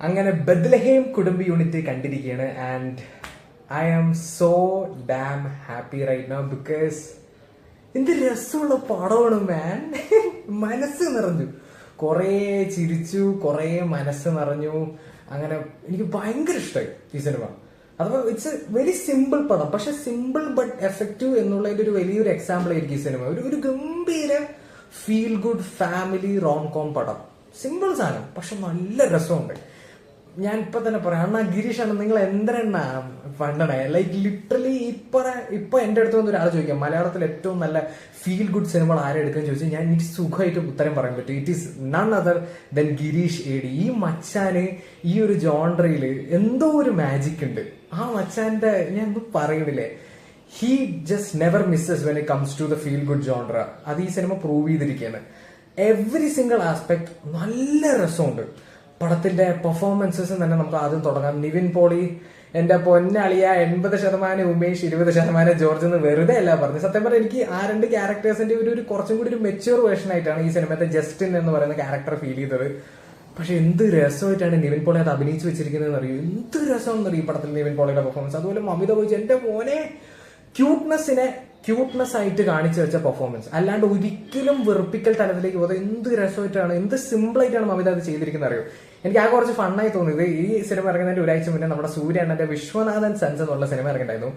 അങ്ങനെ ബത്ലഹേം കുടുംബ യൂണിറ്റ് കണ്ടിരിക്കുകയാണ് and I am so damn happy right now because എന്ത് രസമുള്ള പടമാണ് മാൻ. മനസ്സ് നിറഞ്ഞു, കുറേ ചിരിച്ചു, കുറേ മനസ്സ് നിറഞ്ഞു. അങ്ങനെ എനിക്ക് ഭയങ്കര ഇഷ്ടമായി ഈ സിനിമ. അഥവാ ഇറ്റ്സ് എ വെരി സിമ്പിൾ പടം, പക്ഷെ സിമ്പിൾ ബട്ട് എഫക്റ്റീവ് എന്നുള്ളതിന്റെ ഒരു വലിയൊരു എക്സാമ്പിൾ ആയിരിക്കും ഈ സിനിമ. ഒരു ഗംഭീര feel good family rom com പടം. സിമ്പിൾ സാധനം, പക്ഷെ നല്ല രസമുണ്ട്. ഞാൻ ഇപ്പൊ തന്നെ പറയാം, അണ്ണാ ഗിരീഷാണ് നിങ്ങൾ എന്തിനാ പണ്ടണേ. ലൈക്ക് ലിറ്ററലി ഇപ്പൊ എന്റെ അടുത്ത് വന്ന് ഒരാൾ ചോദിക്കാം മലയാളത്തിൽ ഏറ്റവും നല്ല ഫീൽ ഗുഡ് സിനിമകൾ ആരെടുക്കാൻ ചോദിച്ചാൽ ഞാൻ എനിക്ക് സുഖമായിട്ട് ഉത്തരം പറയാൻ പറ്റും. It is none other than Girish A D. ഈ മച്ചാന് ഈ ഒരു ജോൺട്രയില് എന്തോ ഒരു മാജിക് ഉണ്ട്. ആ മച്ചാന്റെ ഞാൻ ഒന്നും പറയണില്ലേ, he just never misses when it comes to the feel good genre. അത് ഈ സിനിമ പ്രൂവ് ചെയ്തിരിക്കുകയാണ്. എവറി സിംഗിൾ ആസ്പെക്ട് നല്ല രസമുണ്ട്. പടത്തിന്റെ പെർഫോമൻസസും തന്നെ നമുക്ക് ആദ്യം തുടങ്ങാം. നിവിൻ പോളി എന്റെ പൊന്നളിയ 80% ഉമേഷ്, 20% ജോർജ് എന്ന് വെറുതെ അല്ല പറഞ്ഞു. സത്യം പറഞ്ഞാൽ എനിക്ക് ആ രണ്ട് ക്യാരക്ടേഴ്സിന്റെ ഒരു കുറച്ചും കൂടി ഒരു മെച്യൂർ വേർഷൻ ആയിട്ടാണ് ഈ സിനിമത്തെ ജസ്റ്റിൻ എന്ന് പറയുന്ന ക്യാരക്ടർ ഫീൽ ചെയ്തത്. പക്ഷെ എന്ത് രസമായിട്ടാണ് നിവിൻ പോളി അത് അഭിനയിച്ചു വെച്ചിരിക്കുന്നത് അറിയൂ. എന്ത് രസമാണെന്നറിയും ഈ പടത്തിൽ നിവിൻ പോളിയുടെ പെർഫോമൻസ്. അതുപോലെ മമിത പോയിച്ച് എന്റെ മോനെ ക്യൂട്ട്നെസ് ആയിട്ട് കാണിച്ചു വെച്ച പെർഫോമൻസ്, അല്ലാണ്ട് ഒരിക്കലും വെറുപ്പിക്കൽ തലത്തിലേക്ക് പോകുന്നത്. എന്ത് രസമായിട്ടാണ്, എന്ത് സിമ്പിൾ ആയിട്ടാണ് മമിത അത് ചെയ്തിരിക്കുന്നത് അറിയോ. എനിക്ക് ആ കുറച്ച് ഫണ്ണായി തോന്നിയത് ഈ സിനിമ ഇറങ്ങുന്നതിന്റെ ഒരാഴ്ച മുന്നേ നമ്മുടെ സൂര്യണ്ണന്റെ വിശ്വനാഥൻ സൻസ് എന്നുള്ള സിനിമ ഇറങ്ങിണ്ടായിരുന്നു.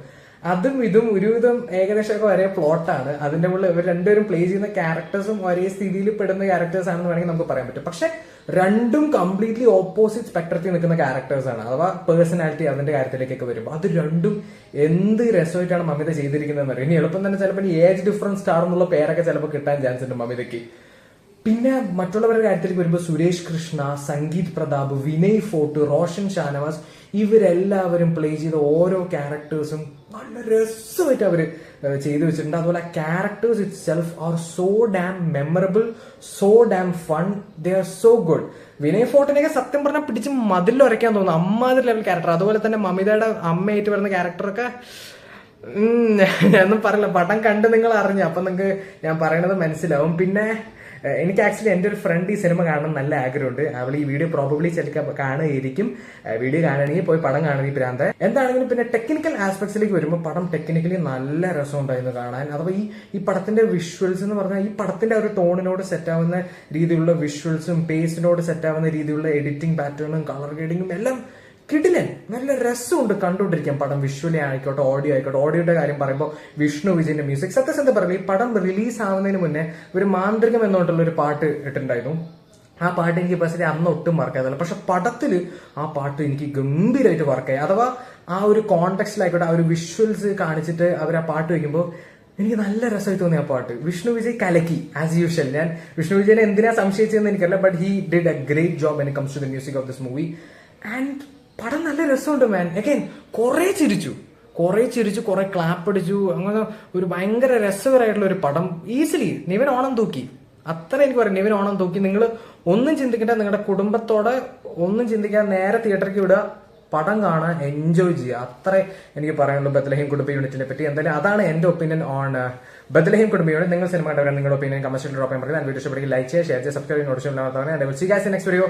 അതും ഇതും ഒരുവിധം ഏകദേശമൊക്കെ ഒരേ പ്ലോട്ടാണ്. അതിന്റെ ഉള്ളിൽ ഇവർ രണ്ടുപേരും പ്ലേ ചെയ്യുന്ന ക്യാരക്ടേഴ്സും ഒരേ സ്ഥിതിയിൽ പെടുന്ന ക്യാരക്ടേഴ്സ് ആണെന്ന് വേണമെങ്കിൽ നമുക്ക് പറയാൻ പറ്റും. പക്ഷെ രണ്ടും കംപ്ലീറ്റ്ലി ഓപ്പോസിറ്റ് സ്പെക്ട്രത്തിൽ നിൽക്കുന്ന ക്യാരക്ടേഴ്സ് ആണ്. അഥവാ പേഴ്സണാലിറ്റി അതിന്റെ കാര്യത്തിലേക്കൊക്കെ വരുമ്പോൾ അത് രണ്ടും എന്ത് രസമായിട്ടാണ് മമിത ചെയ്തിരിക്കുന്നത് അറിയാം. ഇനി എളുപ്പം തന്നെ ചിലപ്പോൾ ഏജ് ഡിഫറൻസ് സ്റ്റാർ എന്നുള്ള പേരൊക്കെ ചിലപ്പോൾ കിട്ടാൻ ചാൻസ് ഉണ്ട് മമിതയ്ക്ക്. പിന്നെ മറ്റുള്ളവരുടെ കാര്യത്തിലേക്ക് വരുമ്പോൾ സുരേഷ് കൃഷ്ണ, സംഗീത് പ്രതാപ്, വിനയ് ഫോർട്ട്, റോഷൻ ഷാനവാസ് ഇവരെല്ലാവരും പ്ലേ ചെയ്ത ഓരോ ക്യാരക്ടേഴ്സും നല്ല രസമായിട്ട് അവര് ചെയ്തു വെച്ചിട്ടുണ്ട്. അതുപോലെ ആ characters itself are so damn memorable, so damn fun, they are so good. Vinay ഫോർട്ടിനെയൊക്കെ സത്യം പറഞ്ഞാൽ പിടിച്ച് മതിൽ ഉരയ്ക്കാൻ തോന്നുന്നു, അമ്മാതിരി ലെവൽ ക്യാരക്ടർ. അതുപോലെ തന്നെ മമിതയുടെ അമ്മയായിട്ട് വരുന്ന ക്യാരക്ടറൊക്കെ ഞാനൊന്നും പറയില്ല, പടം കണ്ട് നിങ്ങൾ അറിഞ്ഞു അപ്പൊ നിങ്ങൾക്ക് ഞാൻ പറയണത് മനസ്സിലാവും. പിന്നെ എനിക്ക് ആക്ച്വലി എൻ്റെ ഒരു ഫ്രണ്ട് ഈ സിനിമ കാണാൻ നല്ല ആഗ്രഹമുണ്ട്. അവൾ ഈ വീഡിയോ പ്രോബബ്ലി ചിലപ്പോൾ കാണുകയായിരിക്കും. വീഡിയോ കാണണമെങ്കിൽ പോയി പടം കാണുക ഈ പ്രാന്ത. എന്താണെങ്കിലും പിന്നെ ടെക്നിക്കൽ ആസ്പെക്ട്സിലേക്ക് വരുമ്പോൾ പടം ടെക്നിക്കലി നല്ല രസമുണ്ടായിരുന്നു കാണാൻ. അഥവാ ഈ പടത്തിന്റെ വിഷ്വൽസ് എന്ന് പറഞ്ഞാൽ ഈ പടത്തിന്റെ ഒരു ടോണിനോട് സെറ്റ് ആവുന്ന രീതിയിലുള്ള വിഷ്വൽസും പേസിനോട് സെറ്റ് ആവുന്ന രീതിയിലുള്ള എഡിറ്റിംഗ് പാറ്റേണും കളർ ഗ്രേഡിങ്ങും എല്ലാം കിടിലൻ. നല്ല രസമുണ്ട് കണ്ടുകൊണ്ടിരിക്കാം പടം. വിഷ്വലി ആയിക്കോട്ടെ, ഓഡിയോ ആയിക്കോട്ടെ. ഓഡിയോയുടെ കാര്യം പറയുമ്പോൾ വിഷ്ണു വിജയന്റെ മ്യൂസിക് സത്യസന്ധ പറയുന്നത് ഈ പടം റിലീസ് ആവുന്നതിന് മുന്നേ ഒരു മാന്ത്രികം എന്നുകൊണ്ടുള്ള ഒരു പാട്ട് ഇട്ടിട്ടുണ്ടായിരുന്നു. ആ പാട്ട് എനിക്ക് പേഴ്സണലി അന്ന് ഒട്ടും വർക്കായതല്ല. പക്ഷെ പടത്തിൽ ആ പാട്ട് എനിക്ക് ഗംഭീരമായിട്ട് വർക്കായി. അഥവാ ആ ഒരു കോണ്ടെക്സ്റ്റിലായിക്കോട്ടെ, ആ ഒരു വിഷ്വൽസ് കാണിച്ചിട്ട് അവർ ആ പാട്ട് വയ്ക്കുമ്പോൾ എനിക്ക് നല്ല രസമായി തോന്നി ആ പാട്ട്. വിഷ്ണു വിജയ് കലക്കി ആസ് യൂഷ്വൽ. ഞാൻ വിഷ്ണു വിജയനെ എന്തിനാ സംശയിച്ചതെന്ന് എനിക്കറിയില്ല, but he did a great job when it comes to the music of this movie. And പടം നല്ല രസമുണ്ട് മാൻ. അഗൈൻ കുറെ ചിരിച്ചു, കുറെ ക്ലാപ്പ് അടിച്ചു. അങ്ങനെ ഒരു ഭയങ്കര രസകരമായിട്ടുള്ള ഒരു പടം. ഈസിലി നിവിൻ ഓണം തൂക്കി, അത്ര എനിക്ക് പറയാം. നിവിൻ ഓണം തൂക്കി. നിങ്ങൾ ഒന്നും ചിന്തിക്കേണ്ട, നിങ്ങളുടെ കുടുംബത്തോടെ ഒന്നും ചിന്തിക്കാതെ നേരെ തിയേറ്ററിലേക്ക് വിടുക, പടം കാണാൻ എൻജോയ് ചെയ്യുക. അത്രേ എനിക്ക് പറയാനുള്ളൂ ബത്ലഹേം കുടുംബ യൂണിറ്റിനെ പറ്റി. എന്തായാലും അതാണ് എന്റെ opinion on Bethlehem Kudumba unit. നിങ്ങൾ സിനിമ കണ്ടവരാണ്, നിങ്ങളുടെ ഒപ്പീനിയൻ കമന്റ്സിൽ ഡ്രോപ്പ് ചെയ്യാൻ പറയുന്നത്. വീഡിയോ ഇഷ്ടപ്പെടുക ലൈക്ക് ചെയ്യുക, ഷെയർ ചെയ്യുക, സബ്സ്ക്രൈബ് ചെയ്യുക, നോട്ടിഫിക്കേഷൻ നെക്സ്റ്റ് വീഡിയോ.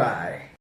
ബൈ.